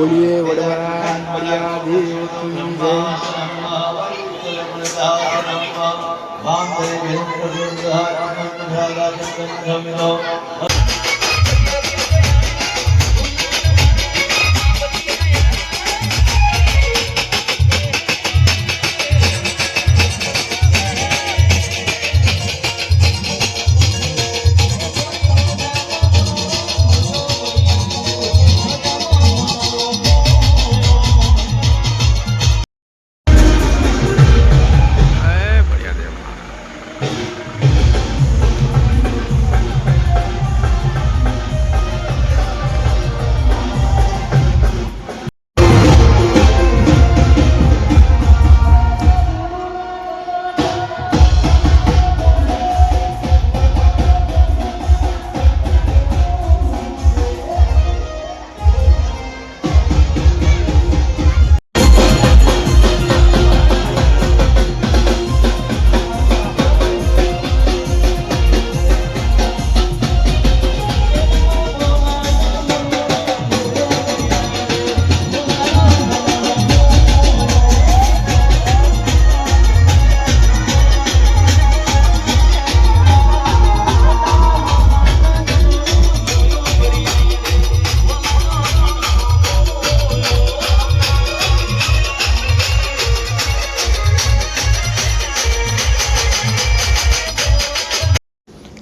बोलिए वडवरा मरिया देव की जय।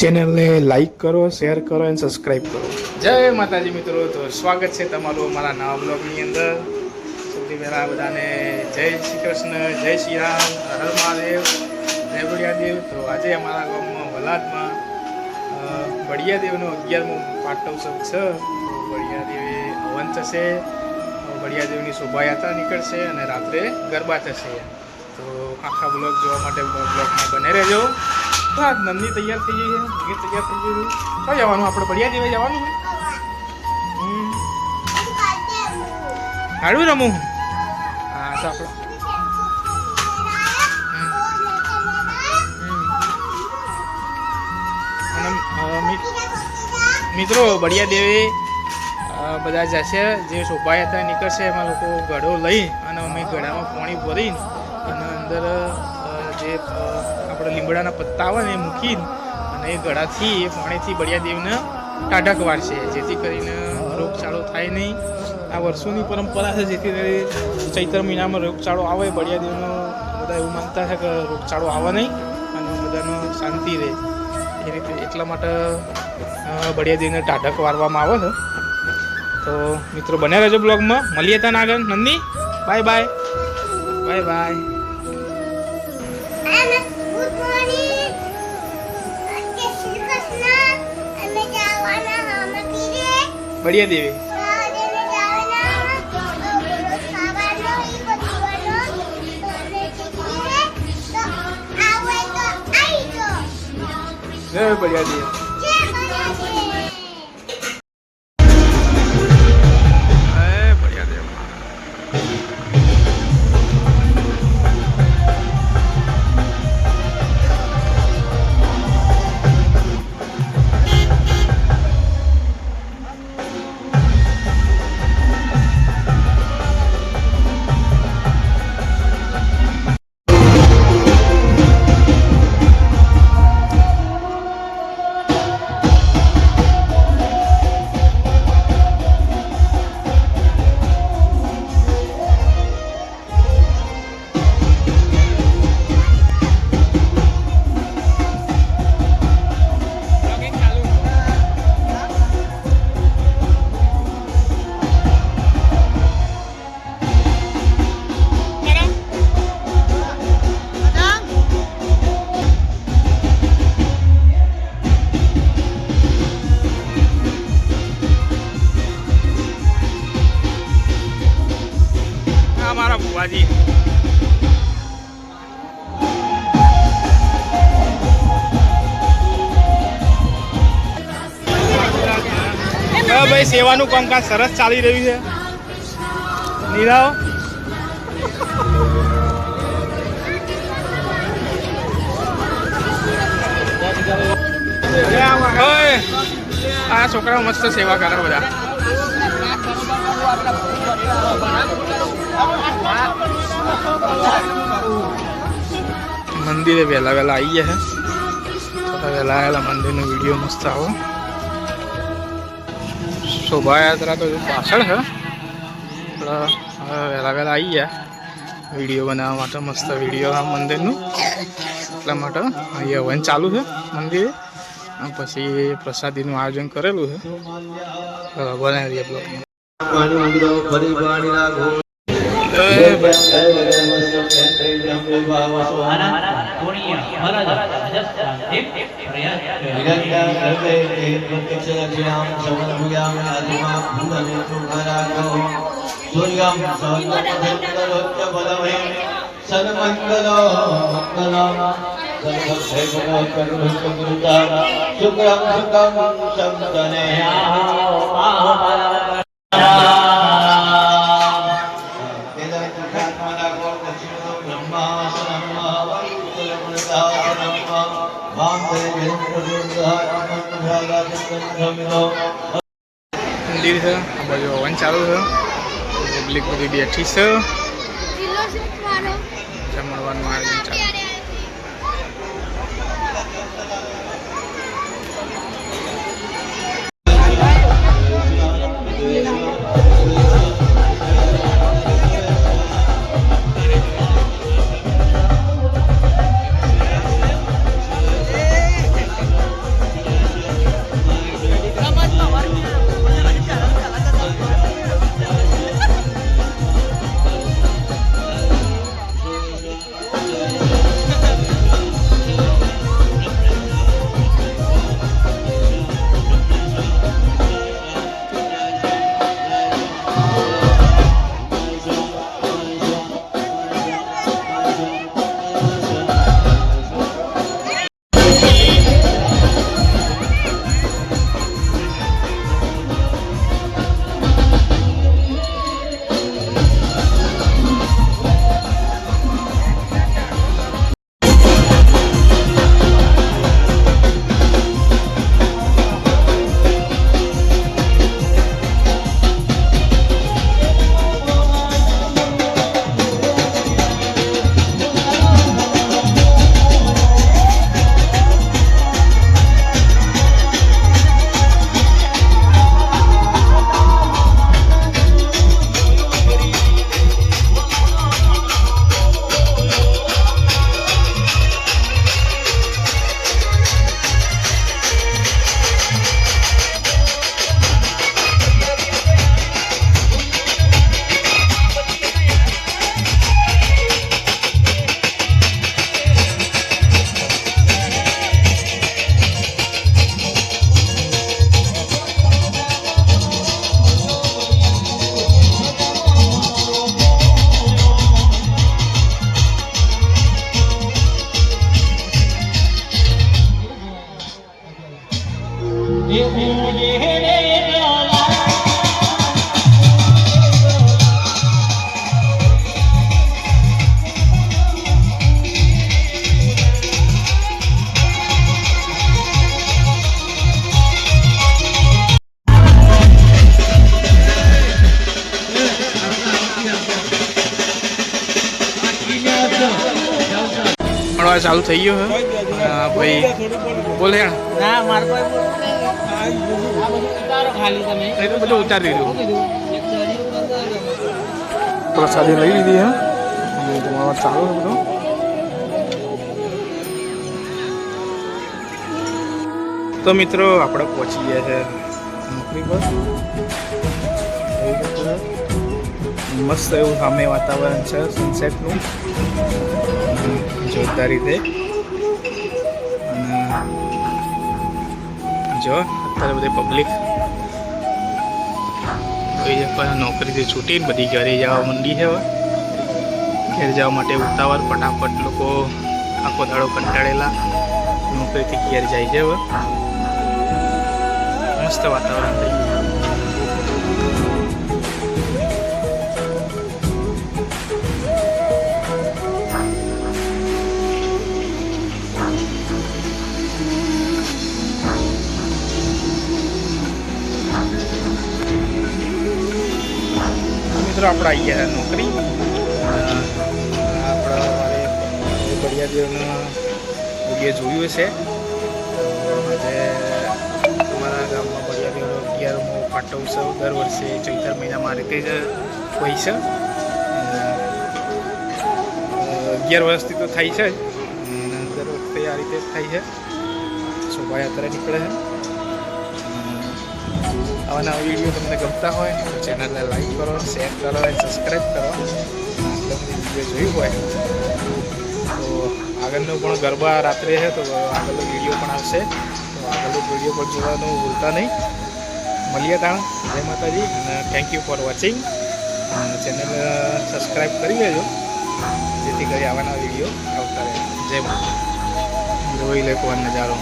ચેનલને લાઈક કરો, શેર કરો અને સબસ્ક્રાઈબ કરો. જય માતાજી મિત્રો. તો સ્વાગત છે તમારું અમારા નવા બ્લોગની અંદર. સૌથી પહેલાં બધાને જય શ્રી કૃષ્ણ, જય શ્રી રામ, હર મહાદેવ, જય બળિયાદેવ. તો આજે અમારા ગામમાં વલાદમાં બળિયાદેવનો 11મો પાટોત્સવ છે. તો બળિયાદેવે હવન થશે, બળિયાદેવની શોભાયાત્રા નીકળશે અને રાત્રે ગરબા થશે. તો આખા બ્લોગ જોવા માટે બ્લોગમાં બને રહેજો. હા, નંદી તૈયાર થઈ ગઈ છે, ગીત તૈયાર થઈ ગયું. ક્યાં જવાનું? આપણે બળિયા દેવા જવાનું છે. હાડું રમું. હા, તો આપણે મિત્રો બળિયા દેવે બધા જશે. જે શોભાયાત્રા નીકળશે એમાં લોકો ગળો લઈ અને અમે ગળામાં પાણી ભરીને અને અંદર જે આપણે લીમડાના પત્તા આવે ને એ મૂકીને અને એ ગળાથી એ પાણીથી બળિયાદેવને ટાઢક વાળશે, જેથી કરીને રોગચાળો થાય નહીં. આ વર્ષોની પરંપરા છે, જેથી કરી ચૈત્ર મહિનામાં રોગચાળો આવે બળિયાદેવનો બધા એવું માનતા છે કે રોગચાળો આવે નહીં અને બધાનો શાંતિ રહે. એ રીતે એટલા માટે બળિયાદેવને ટાઢક વાળવામાં આવે છે. તો મિત્રો બને રહેજો બ્લોગમાં. મળીએ તને આગળ. Nandi bye bye, bye bye. Baliya Devi જય બળિયા દેવી. બાજી ભાઈ સેવાનું કામકાજ સરસ ચાલી રહ્યું છે. નીરાવ આ છોકરાઓ મસ્ત સેવા કરે બધા. મંદિરે વહેલા વહેલા આવી ગયા છે. થોડા વહેલા આવેલા મંદિરનો વિડીયો મસ્ત આવો. શોભાયાત્રા તો પાછળ છે. વહેલા વહેલા આવી ગયા વિડીયો બનાવવા માટે. મસ્ત વિડીયો આ મંદિરનું. એટલા માટે અહીંયા હવન ચાલુ છે મંદિરે. પછી પ્રસાદીનું આયોજન કરેલું છે. બનાવી બ્લોગમાં. મંદિર છે આ બાજુ હવન ચાલુ છે. પબ્લિક બધી બેઠી છે. જમણવાનું આયોજન ચાલુ. ચાલુ થઈ ગયો હે ભાઈ. બોલે ના માર કોઈ ખાલી તમે એ તો બધું ઉતારી દીધું. પ્રસાદી લઈ લીધી હે. તમારો ચાલુ છે બધું. તો મિત્રો આપણે પહોંચી ગયા છે નોકરી પર. મસ્ત એવું સામે વાતાવરણ છે સનસેટનું જોરદાર રીતે. અને જો અત્યારે બધી પબ્લિક નોકરીથી છૂટીને બધી ઘરે જવા માંડી છે. હવે ઘેર જવા માટે ઉતાવળ ફટાફટ લોકો આખો દાડો કંટાળેલા નોકરીથી ઘેર જાય છે. હવે મસ્ત વાતાવરણ થઈ ગયું. મિત્રો આપણે આવી ગયા નોકરી. આપણા મારે બળિયાદેવનો વિડીયો જોયું છે. આજે અમારા ગામમાં બળિયાદેવનો 11મો પાટોત્સવ દર વર્ષે ચૈત્ર મહિનામાં આ રીતે જ હોય છે. 11 વર્ષથી તો થાય છે જ, દર વખતે આ રીતે જ થાય છે. શોભાયાત્રા નીકળે છે. આવા નવા વિડીયો તમને ગમતા હોય તો ચેનલને લાઈક કરો, શેર કરો અને સબસ્ક્રાઈબ કરો. આટલા બધી વિડીયો જોયું હોય તો આગળનો પણ ગરબા રાત્રે છે તો આગળનો વિડીયો પણ આવશે. તો આગળનો વિડીયો પણ જોવાનું ભૂલતા નહીં. મળીએ તાણ. જય માતાજી અને thank you for watching. Channel subscribe કરી લેજો જેથી કરી આવાના વિડીયો આવતા રહે. જય માતા. જોઈ લે કોણ નજારો.